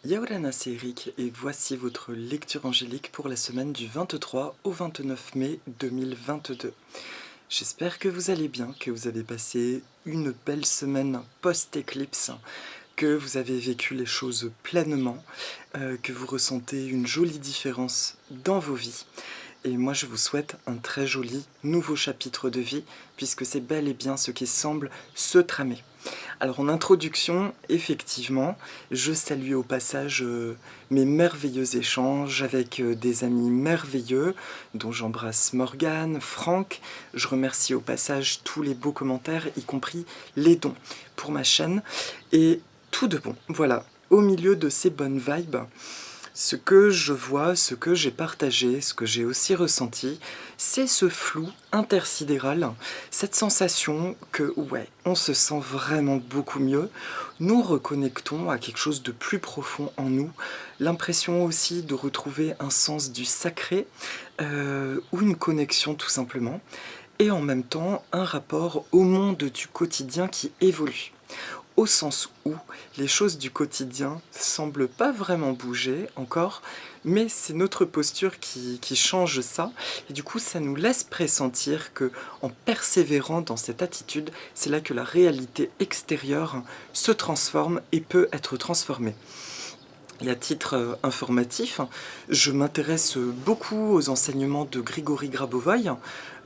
Yaorana, c'est Eric et voici votre lecture angélique pour la semaine du 23 au 29 mai 2022. J'espère que vous allez bien, que vous avez passé une belle semaine post-éclipse, que vous avez vécu les choses pleinement, que vous ressentez une jolie différence dans vos vies. Et moi je vous souhaite un très joli nouveau chapitre de vie, puisque c'est bel et bien ce qui semble se tramer. Alors en introduction, effectivement, je salue au passage mes merveilleux échanges avec des amis merveilleux, dont j'embrasse Morgane, Franck. Je remercie au passage tous les beaux commentaires, y compris les dons pour ma chaîne. Et tout de bon, voilà, au milieu de ces bonnes vibes, ce que je vois, ce que j'ai partagé, ce que j'ai aussi ressenti, c'est ce flou intersidéral, cette sensation que, ouais, on se sent vraiment beaucoup mieux, nous reconnectons à quelque chose de plus profond en nous, l'impression aussi de retrouver un sens du sacré, ou une connexion tout simplement, et en même temps un rapport au monde du quotidien qui évolue. Au sens où les choses du quotidien semblent pas vraiment bouger encore, mais c'est notre posture qui change ça, et du coup ça nous laisse pressentir que, en persévérant dans cette attitude, c'est là que la réalité extérieure se transforme et peut être transformée. Et à titre informatif, je m'intéresse beaucoup aux enseignements de Grigory Grabovoï.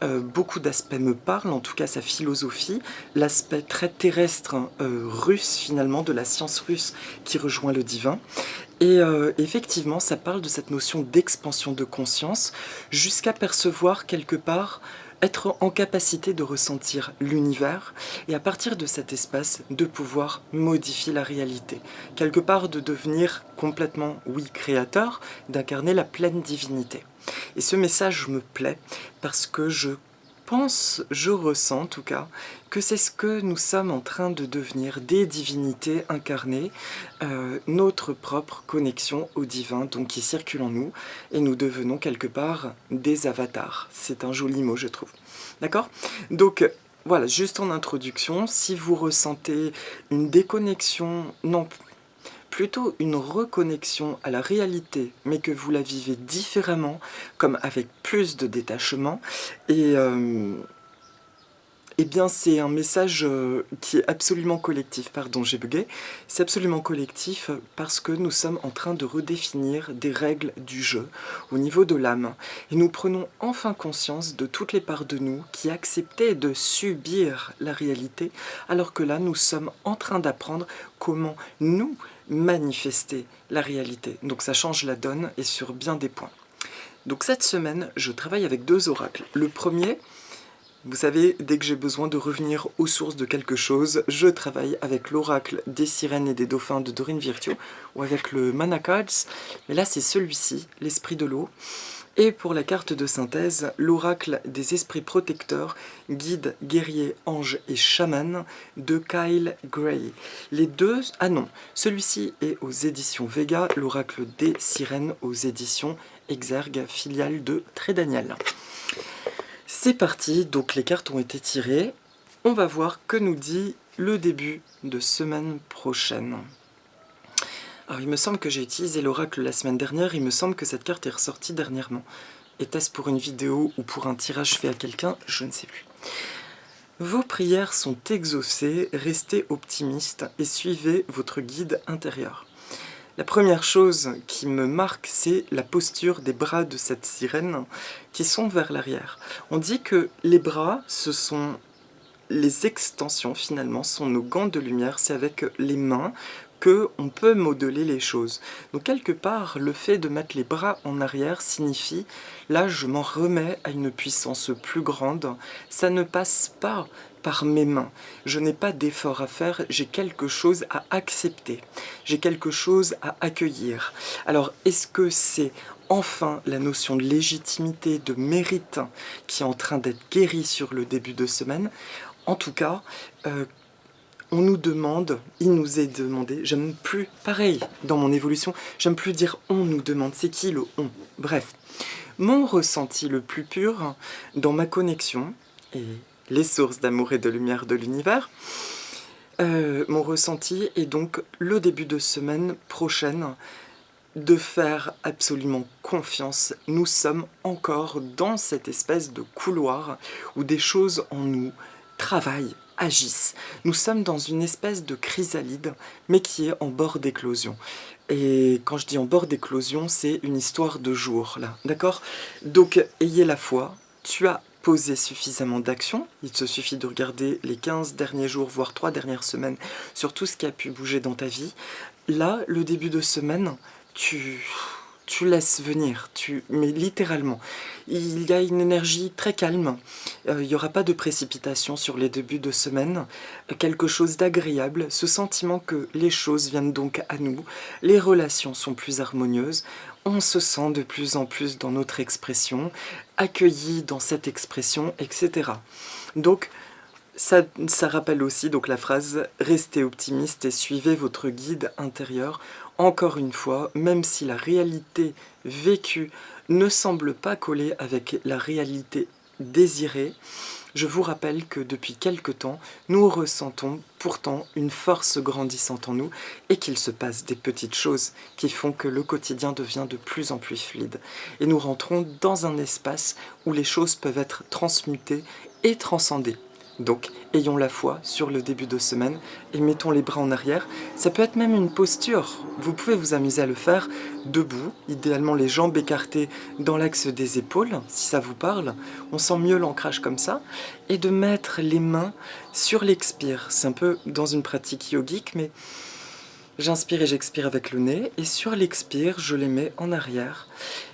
Beaucoup d'aspects me parlent, en tout cas sa philosophie, l'aspect très terrestre russe finalement, de la science russe qui rejoint le divin. Et effectivement, ça parle de cette notion d'expansion de conscience, jusqu'à percevoir quelque part, être en capacité de ressentir l'univers, et à partir de cet espace, de pouvoir modifier la réalité. Quelque part de devenir complètement, oui, créateur, d'incarner la pleine divinité. Et ce message me plaît, parce que je ressens en tout cas, que c'est ce que nous sommes en train de devenir, des divinités incarnées, notre propre connexion au divin, donc qui circule en nous, et nous devenons quelque part des avatars. C'est un joli mot, je trouve. D'accord? Donc, voilà, juste en introduction, si vous ressentez une déconnexion, non, plutôt une reconnexion à la réalité, mais que vous la vivez différemment, comme avec plus de détachement, et eh bien c'est un message qui est absolument collectif, pardon j'ai bugué, c'est absolument collectif parce que nous sommes en train de redéfinir des règles du jeu au niveau de l'âme, et nous prenons enfin conscience de toutes les parts de nous qui acceptaient de subir la réalité, alors que là nous sommes en train d'apprendre comment nous manifester la réalité. Donc ça change la donne et sur bien des points. Donc cette semaine, je travaille avec deux oracles. Le premier, vous savez, dès que j'ai besoin de revenir aux sources de quelque chose, je travaille avec l'oracle des sirènes et des dauphins de Dorine Virtue, ou avec le Mana Cards, mais là c'est celui-ci, l'esprit de l'eau. Et pour la carte de synthèse, l'oracle des esprits protecteurs, guides, guerriers, anges et chamans de Kyle Gray. Les deux, ah non, celui-ci est aux éditions Vega, l'oracle des sirènes aux éditions Exergue, filiale de Trédaniel. C'est parti, donc les cartes ont été tirées. On va voir que nous dit le début de semaine prochaine. Alors il me semble que j'ai utilisé l'oracle la semaine dernière, il me semble que cette carte est ressortie dernièrement. Était-ce pour une vidéo ou pour un tirage fait à quelqu'un? Je ne sais plus. Vos prières sont exaucées, restez optimiste et suivez votre guide intérieur. La première chose qui me marque, c'est la posture des bras de cette sirène qui sont vers l'arrière. On dit que les bras, ce sont les extensions finalement, sont nos gants de lumière, c'est avec les mains qu'on peut modeler les choses. Donc quelque part, le fait de mettre les bras en arrière signifie, là je m'en remets à une puissance plus grande, ça ne passe pas par mes mains, je n'ai pas d'effort à faire, j'ai quelque chose à accepter, j'ai quelque chose à accueillir. Alors est-ce que c'est enfin la notion de légitimité, de mérite qui est en train d'être guérie sur le début de semaine? En tout cas, on nous demande, il nous est demandé, j'aime plus, pareil, dans mon évolution, j'aime plus dire on nous demande, c'est qui le on? Bref, mon ressenti le plus pur dans ma connexion et les sources d'amour et de lumière de l'univers, mon ressenti est donc le début de semaine prochaine de faire absolument confiance. Nous sommes encore dans cette espèce de couloir où des choses en nous travaillent, agissent. Nous sommes dans une espèce de chrysalide, mais qui est en bord d'éclosion. Et quand je dis en bord d'éclosion, c'est une histoire de jour, là, d'accord? Donc, ayez la foi, tu as posé suffisamment d'actions, il te suffit de regarder les 15 derniers jours, voire 3 dernières semaines, sur tout ce qui a pu bouger dans ta vie. Là, le début de semaine, tu laisses venir, mais littéralement. Il y a une énergie très calme, il n'y aura pas de précipitation sur les débuts de semaine, quelque chose d'agréable, ce sentiment que les choses viennent donc à nous, les relations sont plus harmonieuses, on se sent de plus en plus dans notre expression, accueilli dans cette expression, etc. Donc, ça rappelle aussi donc la phrase « Restez optimiste et suivez votre guide intérieur ». Encore une fois, même si la réalité vécue ne semble pas coller avec la réalité désirée, je vous rappelle que depuis quelque temps, nous ressentons pourtant une force grandissante en nous et qu'il se passe des petites choses qui font que le quotidien devient de plus en plus fluide. Et nous rentrons dans un espace où les choses peuvent être transmutées et transcendées. Donc, ayons la foi sur le début de semaine et mettons les bras en arrière. Ça peut être même une posture. Vous pouvez vous amuser à le faire debout, idéalement les jambes écartées dans l'axe des épaules, si ça vous parle. On sent mieux l'ancrage comme ça. Et de mettre les mains sur l'expire. C'est un peu dans une pratique yogique, mais j'inspire et j'expire avec le nez. Et sur l'expire, je les mets en arrière.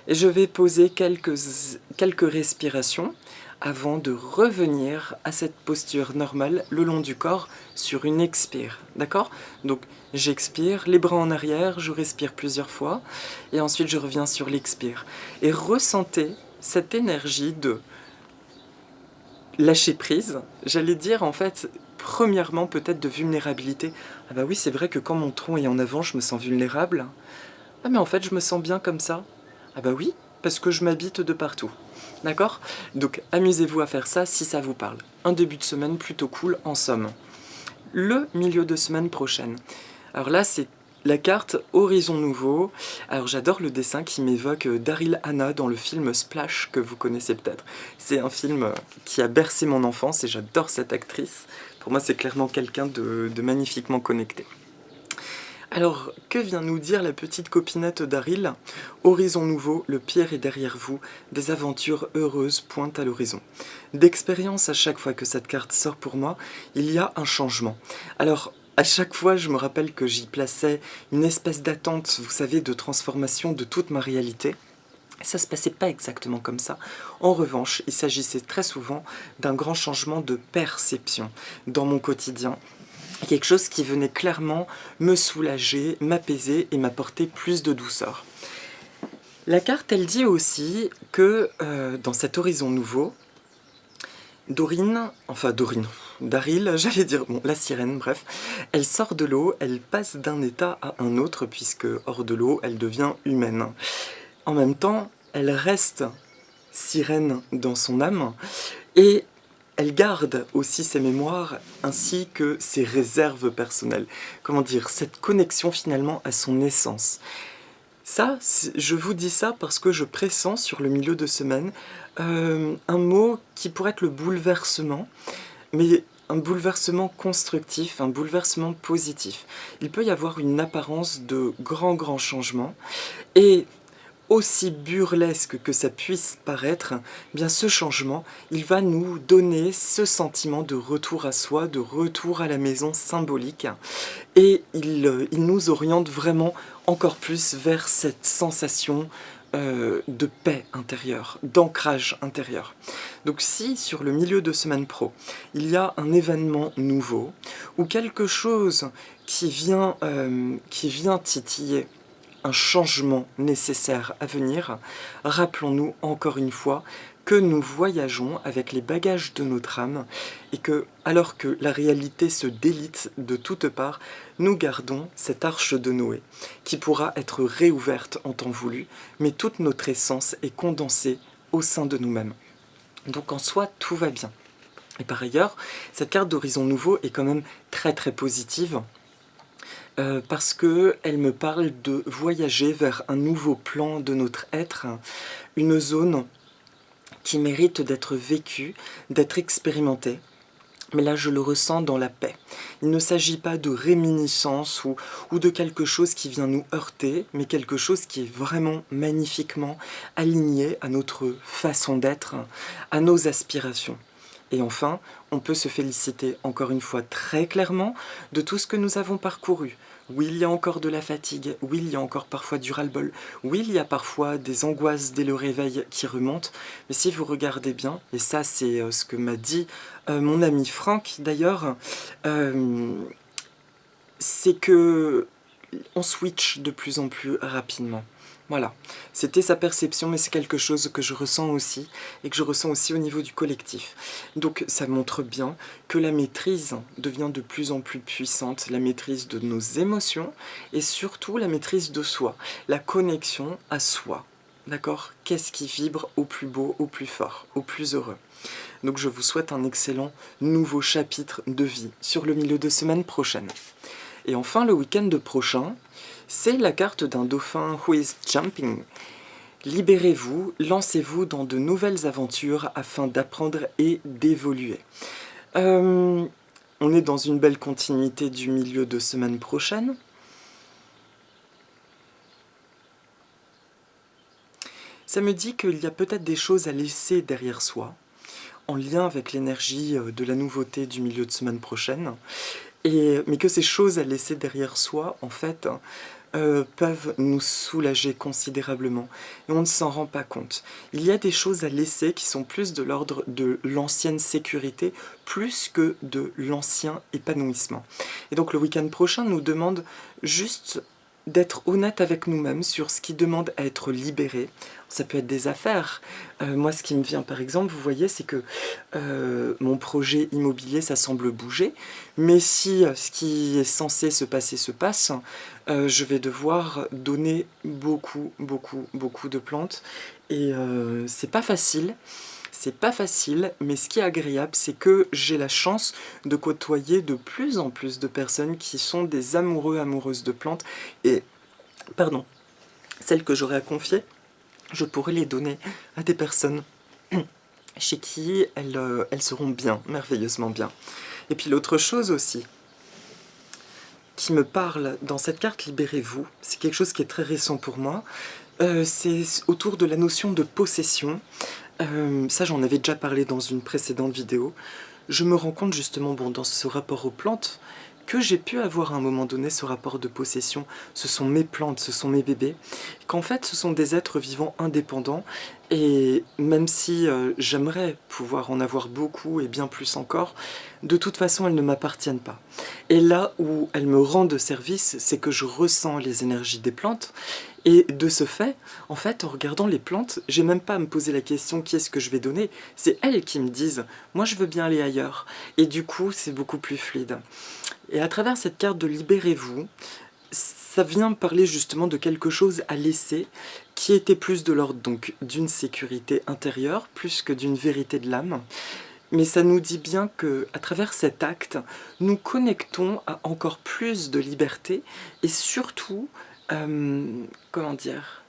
Et je vais poser quelques respirations avant de revenir à cette posture normale le long du corps sur une expire, d'accord? Donc j'expire, les bras en arrière, je respire plusieurs fois, et ensuite je reviens sur l'expire. Et ressentez cette énergie de lâcher prise, j'allais dire en fait, premièrement peut-être de vulnérabilité. Ah bah oui, c'est vrai que quand mon tronc est en avant, je me sens vulnérable. Ah mais en fait, je me sens bien comme ça. Ah bah oui, parce que je m'habite de partout. D'accord? Donc amusez-vous à faire ça si ça vous parle. Un début de semaine plutôt cool en somme. Le milieu de semaine prochaine. Alors là, c'est la carte Horizon Nouveau. Alors j'adore le dessin qui m'évoque Daryl Hannah dans le film Splash, que vous connaissez peut-être. C'est un film qui a bercé mon enfance et j'adore cette actrice. Pour moi, c'est clairement quelqu'un de magnifiquement connecté. Alors, que vient nous dire la petite copinette Daryl? Horizon nouveau, le pire est derrière vous, des aventures heureuses pointent à l'horizon. D'expérience, à chaque fois que cette carte sort pour moi, il y a un changement. Alors, à chaque fois, je me rappelle que j'y plaçais une espèce d'attente, vous savez, de transformation de toute ma réalité. Ça ne se passait pas exactement comme ça. En revanche, il s'agissait très souvent d'un grand changement de perception dans mon quotidien. Quelque chose qui venait clairement me soulager, m'apaiser et m'apporter plus de douceur. La carte, elle dit aussi que dans cet horizon nouveau, Daryl, j'allais dire, bon, la sirène, bref, elle sort de l'eau, elle passe d'un état à un autre, puisque hors de l'eau, elle devient humaine. En même temps, elle reste sirène dans son âme, et elle garde aussi ses mémoires ainsi que ses réserves personnelles. Comment dire, cette connexion finalement à son essence. Ça, je vous dis ça parce que je pressens sur le milieu de semaine un mot qui pourrait être le bouleversement, mais un bouleversement constructif, un bouleversement positif. Il peut y avoir une apparence de grands changements et aussi burlesque que ça puisse paraître, eh bien ce changement, il va nous donner ce sentiment de retour à soi, de retour à la maison symbolique. Et il nous oriente vraiment encore plus vers cette sensation de paix intérieure, d'ancrage intérieur. Donc si sur le milieu de semaine pro, il y a un événement nouveau ou quelque chose qui vient titiller un changement nécessaire à venir, rappelons-nous encore une fois que nous voyageons avec les bagages de notre âme et que, alors que la réalité se délite de toutes parts, nous gardons cette arche de Noé qui pourra être réouverte en temps voulu, mais toute notre essence est condensée au sein de nous-mêmes. Donc en soi, tout va bien. Et par ailleurs, cette carte d'horizon nouveau est quand même très très positive parce qu'elle me parle de voyager vers un nouveau plan de notre être, une zone qui mérite d'être vécue, d'être expérimentée. Mais là, je le ressens dans la paix. Il ne s'agit pas de réminiscence ou de quelque chose qui vient nous heurter, mais quelque chose qui est vraiment magnifiquement aligné à notre façon d'être, à nos aspirations. Et enfin, on peut se féliciter encore une fois très clairement de tout ce que nous avons parcouru. Oui, il y a encore de la fatigue, oui, il y a encore parfois du ras-le-bol, oui, il y a parfois des angoisses dès le réveil qui remontent, mais si vous regardez bien, et ça c'est ce que m'a dit mon ami Franck d'ailleurs, c'est que on switch de plus en plus rapidement. Voilà, c'était sa perception, mais c'est quelque chose que je ressens aussi, et que je ressens aussi au niveau du collectif. Donc ça montre bien que la maîtrise devient de plus en plus puissante, la maîtrise de nos émotions, et surtout la maîtrise de soi, la connexion à soi. D'accord? Qu'est-ce qui vibre au plus beau, au plus fort, au plus heureux? Donc je vous souhaite un excellent nouveau chapitre de vie sur le milieu de semaine prochaine. Et enfin, le week-end prochain, c'est la carte d'un dauphin who is jumping. Libérez-vous, lancez-vous dans de nouvelles aventures afin d'apprendre et d'évoluer. On est dans une belle continuité du milieu de semaine prochaine. Ça me dit qu'il y a peut-être des choses à laisser derrière soi, en lien avec l'énergie de la nouveauté du milieu de semaine prochaine. Mais que ces choses à laisser derrière soi, en fait, peuvent nous soulager considérablement. Et on ne s'en rend pas compte. Il y a des choses à laisser qui sont plus de l'ordre de l'ancienne sécurité, plus que de l'ancien épanouissement. Et donc le week-end prochain nous demande juste d'être honnête avec nous-mêmes sur ce qui demande à être libéré. Ça peut être des affaires. Moi, ce qui me vient par exemple, vous voyez, c'est que mon projet immobilier, ça semble bouger, mais si ce qui est censé se passer se passe, je vais devoir donner beaucoup de plantes. Et c'est pas facile. C'est pas facile, mais ce qui est agréable, c'est que j'ai la chance de côtoyer de plus en plus de personnes qui sont des amoureux, amoureuses de plantes. Et, pardon, celles que j'aurais à confier, je pourrais les donner à des personnes chez qui elles seront bien, merveilleusement bien. Et puis l'autre chose aussi, qui me parle dans cette carte Libérez-vous, c'est quelque chose qui est très récent pour moi, c'est autour de la notion de possession. Ça, j'en avais déjà parlé dans une précédente vidéo. Je me rends compte justement, bon, dans ce rapport aux plantes, que j'ai pu avoir à un moment donné ce rapport de possession. Ce sont mes plantes, ce sont mes bébés. Qu'en fait, ce sont des êtres vivants indépendants. Et même si j'aimerais pouvoir en avoir beaucoup et bien plus encore, de toute façon, elles ne m'appartiennent pas. Et là où elles me rendent service, c'est que je ressens les énergies des plantes. Et de ce fait, en fait, en regardant les plantes, j'ai même pas à me poser la question qui est-ce que je vais donner. C'est elles qui me disent, moi je veux bien aller ailleurs. Et du coup, c'est beaucoup plus fluide. Et à travers cette carte de Libérez-vous, ça vient me parler justement de quelque chose à laisser qui était plus de l'ordre donc d'une sécurité intérieure, plus que d'une vérité de l'âme. Mais ça nous dit bien que à travers cet acte, nous connectons à encore plus de liberté et surtout, comment dire,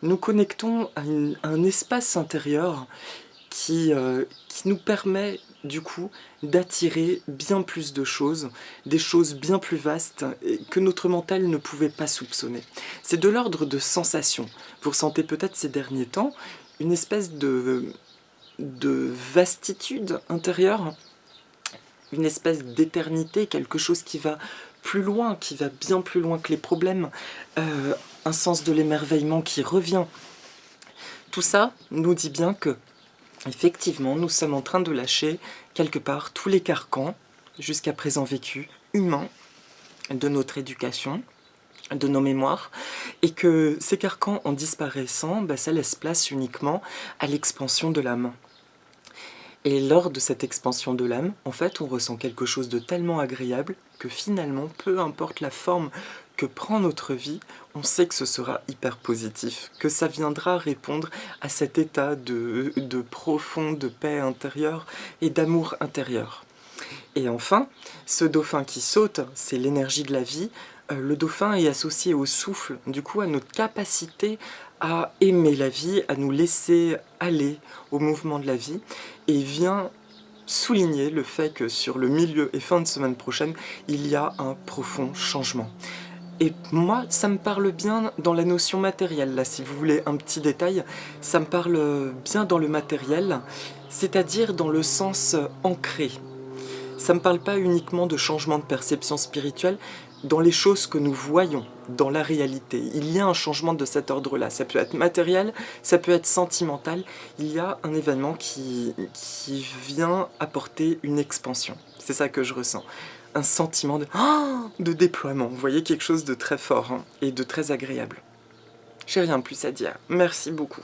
nous connectons à un espace intérieur qui nous permet du coup d'attirer bien plus de choses, des choses bien plus vastes que notre mental ne pouvait pas soupçonner. C'est de l'ordre de sensations. Vous ressentez peut-être ces derniers temps une espèce de vastitude intérieure, une espèce d'éternité, quelque chose qui va plus loin, qui va bien plus loin que les problèmes, un sens de l'émerveillement qui revient. Tout ça nous dit bien que effectivement, nous sommes en train de lâcher quelque part tous les carcans, jusqu'à présent vécus, humains, de notre éducation, de nos mémoires, et que ces carcans, en disparaissant, ça laisse place uniquement à l'expansion de l'âme. Et lors de cette expansion de l'âme, en fait, on ressent quelque chose de tellement agréable que finalement, peu importe la forme que prend notre vie, on sait que ce sera hyper positif, que ça viendra répondre à cet état de profonde paix intérieure et d'amour intérieur. Et enfin, ce dauphin qui saute, c'est l'énergie de la vie. Le dauphin est associé au souffle, du coup à notre capacité à aimer la vie, à nous laisser aller au mouvement de la vie, et vient souligner le fait que sur le milieu et fin de semaine prochaine, il y a un profond changement. Et moi, ça me parle bien dans la notion matérielle, là, si vous voulez un petit détail, ça me parle bien dans le matériel, c'est-à-dire dans le sens ancré. Ça ne me parle pas uniquement de changement de perception spirituelle dans les choses que nous voyons, dans la réalité. Il y a un changement de cet ordre-là. Ça peut être matériel, ça peut être sentimental. Il y a un événement qui vient apporter une expansion. C'est ça que je ressens. Un sentiment de déploiement. Vous voyez, quelque chose de très fort et de très agréable. J'ai rien de plus à dire. Merci beaucoup.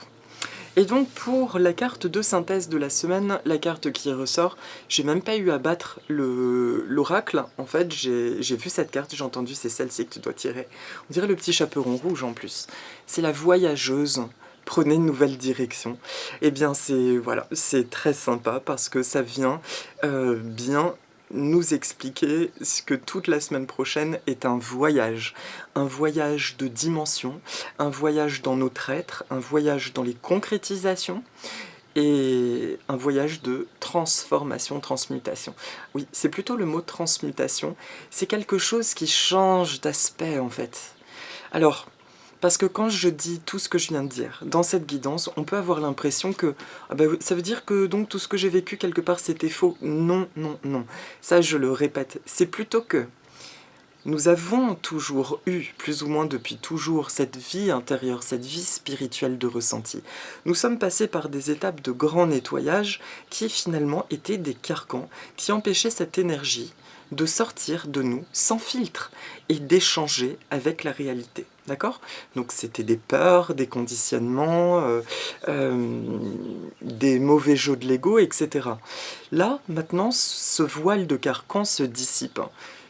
Et donc pour la carte de synthèse de la semaine, la carte qui ressort, j'ai même pas eu à battre l'oracle. En fait, j'ai vu cette carte, j'ai entendu c'est celle-ci que tu dois tirer. On dirait le petit chaperon rouge en plus. C'est la voyageuse. Prenez une nouvelle direction. Eh bien c'est très sympa parce que ça vient bien nous expliquer ce que toute la semaine prochaine est un voyage de dimension, un voyage dans notre être, un voyage dans les concrétisations et un voyage de transformation, transmutation. Oui, c'est plutôt le mot transmutation, c'est quelque chose qui change d'aspect en fait. Alors, parce que quand je dis tout ce que je viens de dire, dans cette guidance, on peut avoir l'impression que ça veut dire que donc tout ce que j'ai vécu quelque part c'était faux. Non, non, non. Ça je le répète. C'est plutôt que nous avons toujours eu, plus ou moins depuis toujours, cette vie intérieure, cette vie spirituelle de ressenti. Nous sommes passés par des étapes de grand nettoyage qui finalement étaient des carcans qui empêchaient cette énergie de sortir de nous sans filtre et d'échanger avec la réalité. D'accord? Donc c'était des peurs, des conditionnements, des mauvais jeux de l'ego, etc. Là, maintenant, ce voile de carcan se dissipe.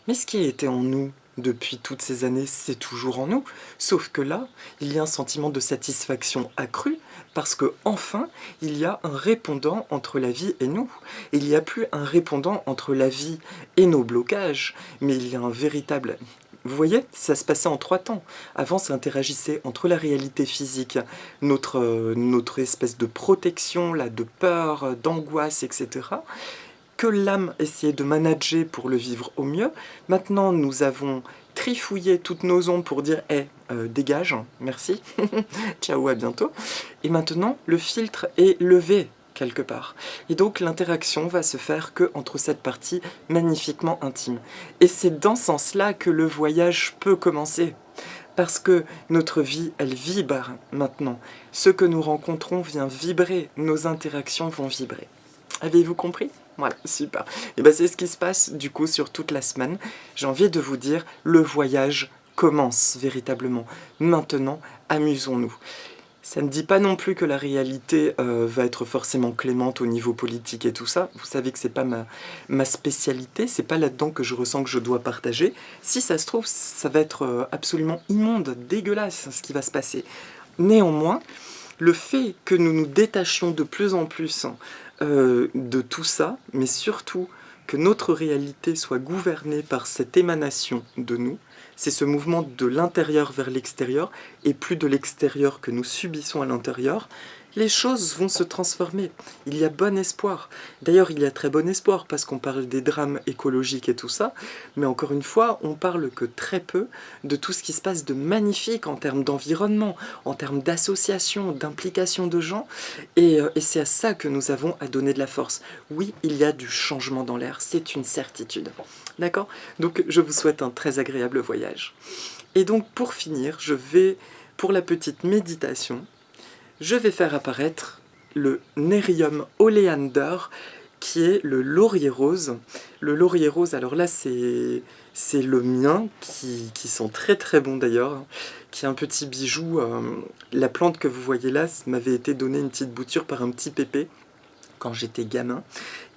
Mais ce qui a été en nous depuis toutes ces années, c'est toujours en nous. Sauf que là, il y a un sentiment de satisfaction accru parce que enfin, il y a un répondant entre la vie et nous. Il n'y a plus un répondant entre la vie et nos blocages, mais il y a un véritable... Vous voyez, ça se passait en 3 temps. Avant, ça interagissait entre la réalité physique, notre espèce de protection, là, de peur, d'angoisse, etc., que l'âme essayait de manager pour le vivre au mieux. Maintenant, nous avons trifouillé toutes nos ondes pour dire hey, dégage, merci, ciao, à bientôt. Et maintenant, le filtre est levé quelque part. Et donc l'interaction va se faire que entre cette partie magnifiquement intime. Et c'est dans ce sens-là que le voyage peut commencer. Parce que notre vie, elle vibre maintenant. Ce que nous rencontrons vient vibrer, nos interactions vont vibrer. Avez-vous compris? Voilà, super. Et bien c'est ce qui se passe du coup sur toute la semaine. J'ai envie de vous dire, le voyage commence véritablement. Maintenant, amusons-nous. Ça ne dit pas non plus que la réalité va être forcément clémente au niveau politique et tout ça. Vous savez que c'est pas ma spécialité, c'est pas là-dedans que je ressens que je dois partager. Si ça se trouve, ça va être absolument immonde, dégueulasse ce qui va se passer. Néanmoins, le fait que nous nous détachions de plus en plus de tout ça, mais surtout que notre réalité soit gouvernée par cette émanation de nous, c'est ce mouvement de l'intérieur vers l'extérieur, et plus de l'extérieur que nous subissons à l'intérieur, les choses vont se transformer. Il y a bon espoir. D'ailleurs, il y a très bon espoir, parce qu'on parle des drames écologiques et tout ça, mais encore une fois, on parle que très peu de tout ce qui se passe de magnifique en termes d'environnement, en termes d'association, d'implication de gens, et c'est à ça que nous avons à donner de la force. Oui, il y a du changement dans l'air, c'est une certitude. D'accord? Donc, je vous souhaite un très agréable voyage. Et donc, pour finir, je vais, pour la petite méditation, je vais faire apparaître le Nerium oleander, qui est le laurier rose. Le laurier rose, alors là, c'est le mien, qui sent très très bon d'ailleurs, qui est un petit bijou. La plante que vous voyez là m'avait été donnée une petite bouture par un petit pépé, quand j'étais gamin.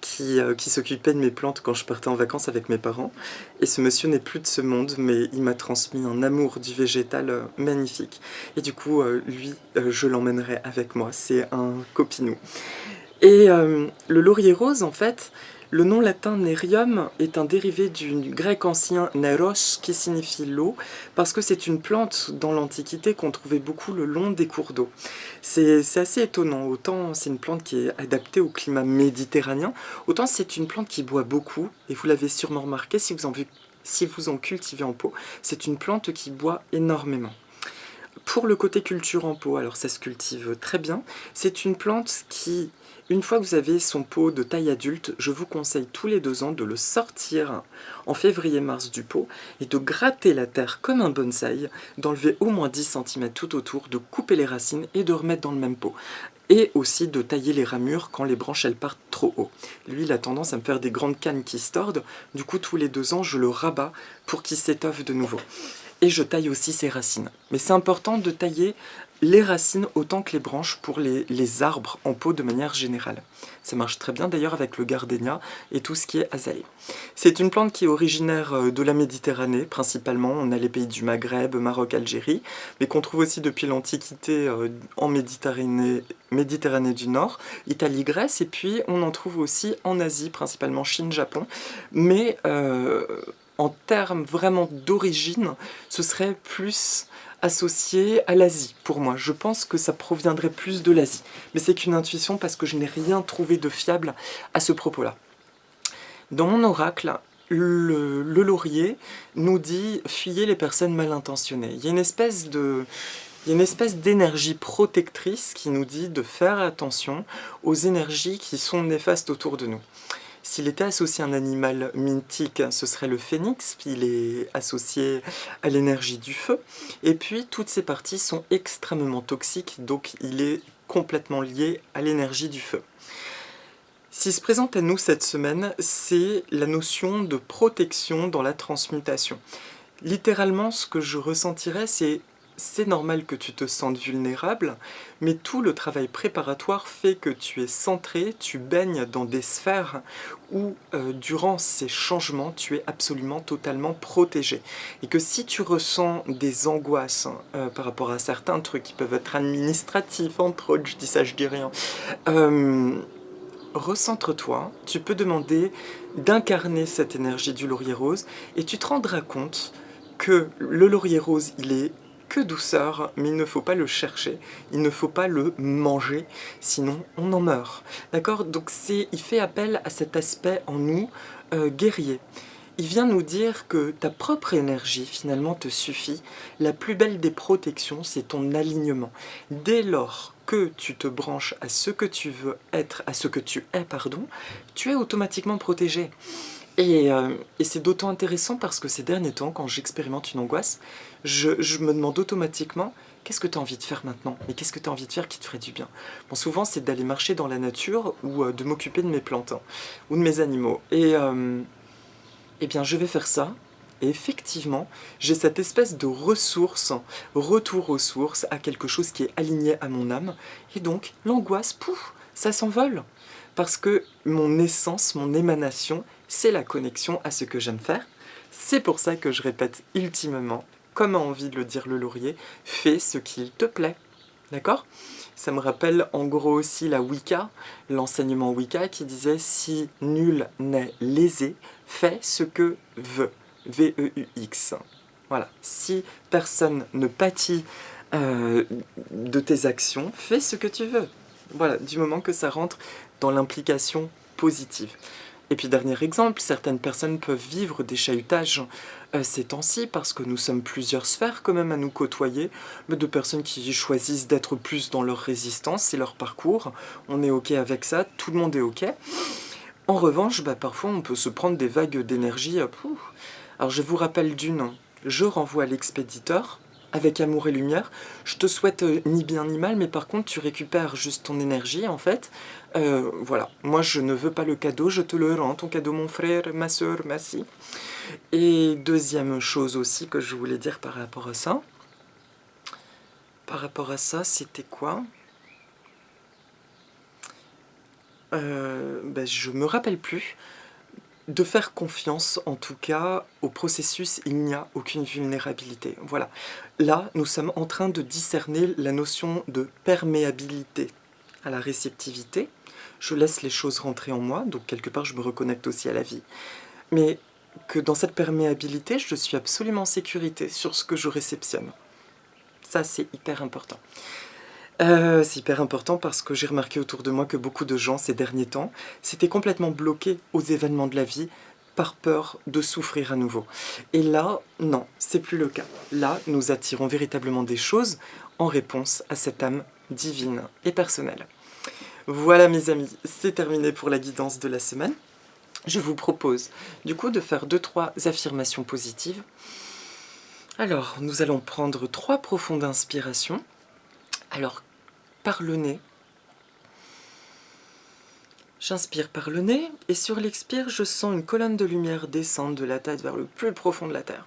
qui s'occupait de mes plantes quand je partais en vacances avec mes parents. Et ce monsieur n'est plus de ce monde, mais il m'a transmis un amour du végétal magnifique. Et du coup, lui, je l'emmènerai avec moi. C'est un copinou. Et le laurier rose, en fait, le nom latin nerium est un dérivé du grec ancien neros qui signifie l'eau, parce que c'est une plante dans l'Antiquité qu'on trouvait beaucoup le long des cours d'eau. C'est assez étonnant, autant c'est une plante qui est adaptée au climat méditerranéen, autant c'est une plante qui boit beaucoup, et vous l'avez sûrement remarqué si vous en cultivez en pot, c'est une plante qui boit énormément. Pour le côté culture en pot, alors ça se cultive très bien. C'est une plante qui, une fois que vous avez son pot de taille adulte, je vous conseille tous les 2 ans de le sortir en février-mars du pot et de gratter la terre comme un bonsaï, d'enlever au moins 10 cm tout autour, de couper les racines et de remettre dans le même pot. Et aussi de tailler les ramures quand les branches elles partent trop haut. Lui, il a tendance à me faire des grandes cannes qui se tordent, du coup tous les 2 ans je le rabats pour qu'il s'étoffe de nouveau. Et je taille aussi ses racines. Mais c'est important de tailler les racines autant que les branches pour les arbres en pot de manière générale. Ça marche très bien d'ailleurs avec le gardénia et tout ce qui est azalée. C'est une plante qui est originaire de la Méditerranée, principalement. On a les pays du Maghreb, Maroc, Algérie, mais qu'on trouve aussi depuis l'Antiquité en Méditerranée du Nord, Italie, Grèce, et puis on en trouve aussi en Asie, principalement Chine, Japon, mais en termes vraiment d'origine, ce serait plus associé à l'Asie, pour moi. Je pense que ça proviendrait plus de l'Asie. Mais c'est qu'une intuition parce que je n'ai rien trouvé de fiable à ce propos-là. Dans mon oracle, le laurier nous dit « fuyez les personnes mal intentionnées ». Il y a une espèce d'énergie protectrice qui nous dit de faire attention aux énergies qui sont néfastes autour de nous. S'il était associé à un animal mythique, ce serait le phénix, il est associé à l'énergie du feu. Et puis, toutes ces parties sont extrêmement toxiques, donc il est complètement lié à l'énergie du feu. Ce qui se présente à nous cette semaine, c'est la notion de protection dans la transmutation. Littéralement, ce que je ressentirais, c'est normal que tu te sentes vulnérable, mais tout le travail préparatoire fait que tu es centré, tu baignes dans des sphères où, durant ces changements, tu es absolument totalement protégé. Et que si tu ressens des angoisses par rapport à certains trucs qui peuvent être administratifs, entre autres, je dis ça, je dis rien, recentre-toi, tu peux demander d'incarner cette énergie du laurier rose, et tu te rendras compte que le laurier rose, il est que douceur, mais il ne faut pas le chercher, il ne faut pas le manger, sinon on en meurt. D'accord? Donc il fait appel à cet aspect en nous guerrier. Il vient nous dire que ta propre énergie finalement te suffit. La plus belle des protections, c'est ton alignement. Dès lors que tu te branches à ce que tu veux être, à ce que tu es, pardon, tu es automatiquement protégé. Et c'est d'autant intéressant parce que ces derniers temps, quand j'expérimente une angoisse, je me demande automatiquement qu'est-ce que tu as envie de faire maintenant? Mais qu'est-ce que tu as envie de faire qui te ferait du bien? Bon, souvent, c'est d'aller marcher dans la nature ou de m'occuper de mes plantes hein, ou de mes animaux. Eh bien, je vais faire ça. Et effectivement, j'ai cette espèce de ressource, retour aux sources, à quelque chose qui est aligné à mon âme. Et donc, l'angoisse, pouf, ça s'envole. Parce que mon essence, mon émanation, c'est la connexion à ce que j'aime faire. C'est pour ça que je répète ultimement, comme a envie de le dire le laurier, fais ce qu'il te plaît. D'accord? Ça me rappelle en gros aussi la Wicca, l'enseignement Wicca qui disait « Si nul n'est lésé, fais ce que veut ». V-E-U-X. Voilà. Si personne ne pâtit de tes actions, fais ce que tu veux. Voilà, du moment que ça rentre dans l'implication positive. Et puis dernier exemple, certaines personnes peuvent vivre des chahutages ces temps-ci parce que nous sommes plusieurs sphères quand même à nous côtoyer, mais de personnes qui choisissent d'être plus dans leur résistance et leur parcours. On est ok avec ça, tout le monde est ok. En revanche, parfois on peut se prendre des vagues d'énergie. Alors je vous rappelle d'une, je renvoie à l'expéditeur, avec amour et lumière. Je te souhaite ni bien ni mal, mais par contre tu récupères juste ton énergie en fait. Voilà, moi je ne veux pas le cadeau, je te le rends, ton cadeau mon frère, ma soeur, merci. Et deuxième chose aussi que je voulais dire par rapport à ça. Par rapport à ça, c'était quoi ? je me rappelle plus, de faire confiance, en tout cas, au processus, il n'y a aucune vulnérabilité. Voilà. Là, nous sommes en train de discerner la notion de perméabilité à la réceptivité. Je laisse les choses rentrer en moi, donc quelque part, je me reconnecte aussi à la vie. Mais que dans cette perméabilité, je suis absolument en sécurité sur ce que je réceptionne. Ça, c'est hyper important. C'est hyper important parce que j'ai remarqué autour de moi que beaucoup de gens, ces derniers temps, s'étaient complètement bloqués aux événements de la vie par peur de souffrir à nouveau. Et là, non, c'est plus le cas. Là, nous attirons véritablement des choses en réponse à cette âme divine et personnelle. Voilà mes amis, c'est terminé pour la guidance de la semaine. Je vous propose du coup de faire 2-3 affirmations positives. Alors, nous allons prendre 3 profondes inspirations. Alors, par le nez. J'inspire par le nez et sur l'expire, je sens une colonne de lumière descendre de la tête vers le plus profond de la terre.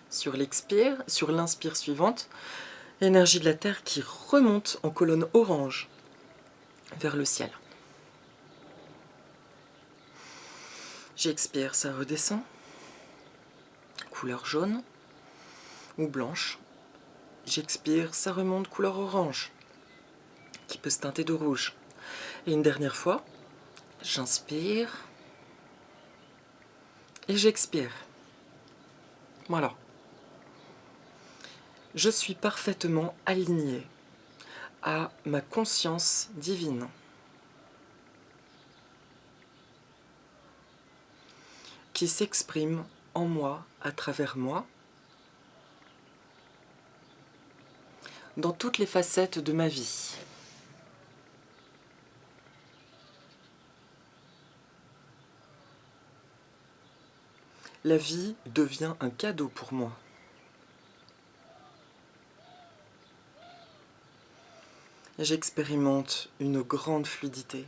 Sur l'expire, sur l'inspire suivante, l'énergie de la terre qui remonte en colonne orange vers le ciel. J'expire, ça redescend, couleur jaune ou blanche. J'expire, ça remonte, couleur orange, qui peut se teinter de rouge. Et une dernière fois, j'inspire et j'expire. Voilà. Je suis parfaitement aligné à ma conscience divine, qui s'exprime en moi, à travers moi, dans toutes les facettes de ma vie. La vie devient un cadeau pour moi. J'expérimente une grande fluidité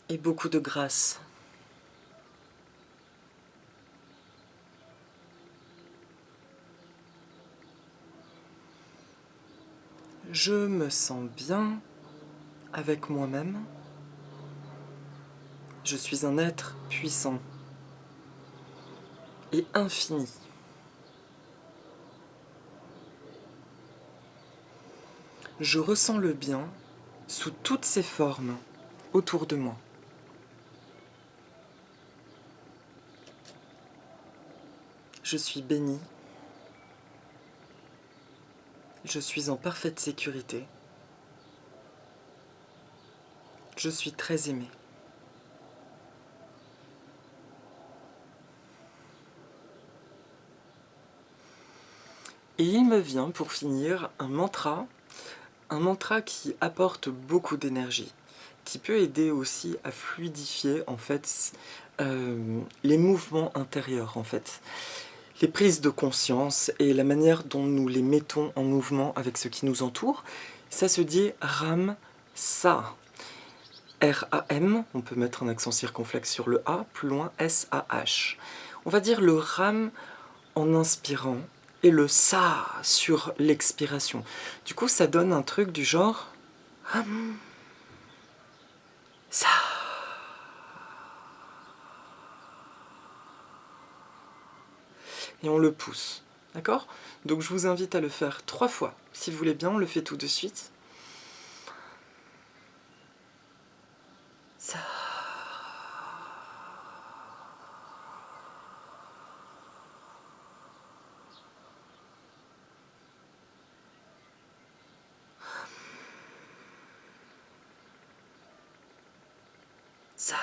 et beaucoup de grâce. Je me sens bien avec moi-même. Je suis un être puissant et infini. Je ressens le bien sous toutes ses formes autour de moi. Je suis béni. Je suis en parfaite sécurité. Je suis très aimé. Et il me vient pour finir un mantra qui apporte beaucoup d'énergie, qui peut aider aussi à fluidifier en fait les mouvements intérieurs en fait, les prises de conscience et la manière dont nous les mettons en mouvement avec ce qui nous entoure. Ça se dit Ram Sa. R-A-M, on peut mettre un accent circonflexe sur le A, plus loin S-A-H. On va dire le Ram en inspirant et le Sa sur l'expiration. Du coup, ça donne un truc du genre Ram Sa. Et on le pousse, d'accord? Donc je vous invite à le faire 3 fois. Si vous voulez bien, on le fait tout de suite. Ça. Ça.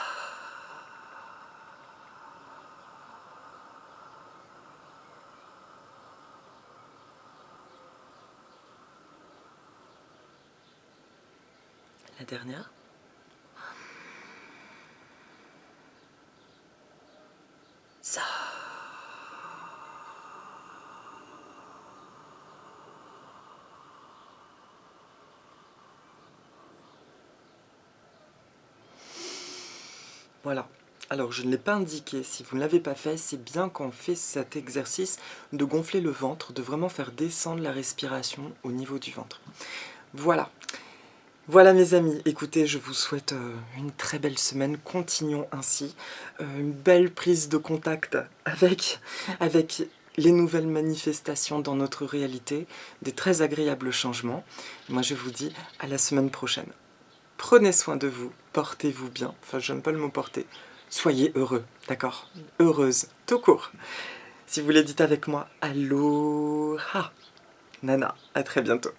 La dernière. Ça. Voilà. Alors, je ne l'ai pas indiqué, si vous ne l'avez pas fait, c'est bien quand on fait cet exercice de gonfler le ventre, de vraiment faire descendre la respiration au niveau du ventre. Voilà. Voilà mes amis, écoutez, je vous souhaite une très belle semaine, continuons ainsi, une belle prise de contact avec les nouvelles manifestations dans notre réalité, des très agréables changements. Moi je vous dis à la semaine prochaine. Prenez soin de vous, portez-vous bien, enfin j'aime pas le mot porter, soyez heureux, d'accord? Heureuse, tout court. Si vous voulez, dites avec moi, aloha, Nana, à très bientôt.